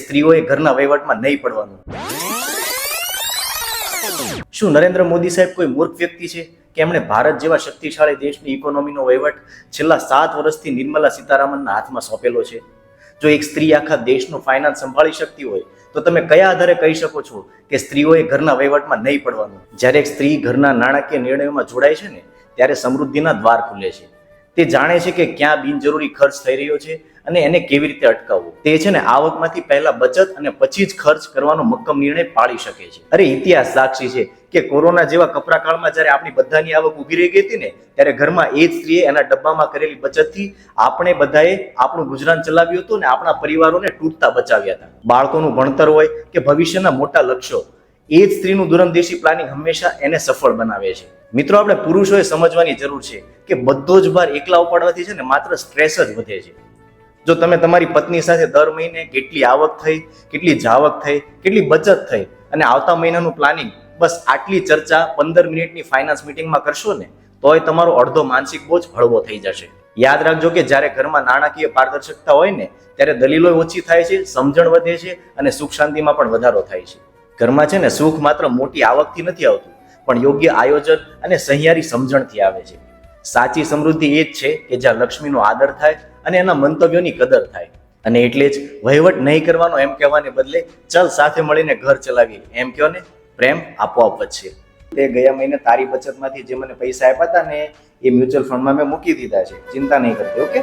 સ્ત્રીઓએ ઘરના વહીવટમાં નહીં પડવાનું? શું નરેન્દ્ર મોદી સાહેબ કોઈ મૂર્ખ વ્યક્તિ છે કે એમણે ભારત જેવા શક્તિશાળી દેશની ઇકોનોમીનો વહીવટ છેલ્લા 7 વર્ષથી નિર્મલા સીતારામનના હાથમાં સોંપેલો છે? જો એક સ્ત્રી આખા દેશનું ફાઇનાન્સ સંભાળી શકતી હોય તો તમે કયા આધારે કહી શકો છો કે સ્ત્રીઓએ ઘરના વહીવટમાં નહીં પડવાનું? જ્યારે એક સ્ત્રી ઘરના નાણાકીય નિર્ણયોમાં જોડાય છે ને, ત્યારે સમૃદ્ધિના દ્વાર ખુલે છે. તે જાણે છે કે ક્યાં બિનજરૂરી ખર્ચ થઈ રહ્યો છે અને એને કેવી રીતે અટકાવવો. તે છે ને આવકમાંથી પહેલા બચત અને પછી જ ખર્ચ કરવાનો મક્કમ નિર્ણય પાડી શકે છે. અરે ઇતિહાસ સાક્ષી છે કે કોરોના જેવા કપરા કાળમાં જ્યારે આપણી બધાની આવક ઊભી રહી ગઈ હતી ને, ત્યારે ઘરમાં એ જ સ્ત્રીએ એના ડબ્બામાં કરેલી બચતથી આપણે બધાએ આપણું ગુજરાન ચલાવ્યું હતું ને આપણા પરિવારોને તૂટતા બચાવ્યા હતા. બાળકોનું ભણતર હોય કે ભવિષ્યના મોટા લક્ષ્યો, એ જ સ્ત્રીનું દૂરંદેશી પ્લાનિંગ હંમેશા એને સફળ બનાવે છે. મિત્રો, આપણે પુરુષોએ સમજવાની જરૂર છે કે બધો જ ભાર એકલા ઉપાડવાથી છે ને માત્ર સ્ટ્રેસ જ વધે છે. જો તમે તમારી પત્ની સાથે દર મહિને કેટલી આવક થઈ, કેટલી જાવક થઈ, કેટલી બચત થઈ અને આવતા મહિનાનું પ્લાનિંગ બસ આટલી ચર્ચા 15 મિનિટની ફાઇનાન્સ મિટિંગમાં કરશો ને, તોય તમારો અડધો માનસિક બોજ હળવો થઈ જશે. યાદ રાખજો કે જ્યારે ઘરમાં નાણાકીય પારદર્શકતા હોય ને, ત્યારે દલીલો ઓછી થાય છે, સમજણ વધે છે અને સુખ શાંતિમાં પણ વધારો થાય છે. ઘરમાં છે ને સુખ માત્ર મોટી આવકથી નથી આવતું, પણ યોગ્ય આયોજન અને સહિયારી સમજણથી આવે છે. સાચી સમૃદ્ધિ એ જ છે કે જ્યાં લક્ષ્મીનો આદર થાય અને એના મંતવ્યોની કદર થાય. અને એટલે જ વહીવટ નહીં કરવાનો એમ કહેવાને બદલે ચાલ સાથે મળીને ઘર ચલાવીએ એમ કહો ને, પ્રેમ આપોઆપ જ છે. તે ગયા મહિને તારી બચતમાંથી જે મને પૈસા આપ્યા હતા ને, એ મ્યુચ્યુઅલ ફંડમાં મેં મૂકી દીધા છે. ચિંતા નહીં કરતી, ઓકે?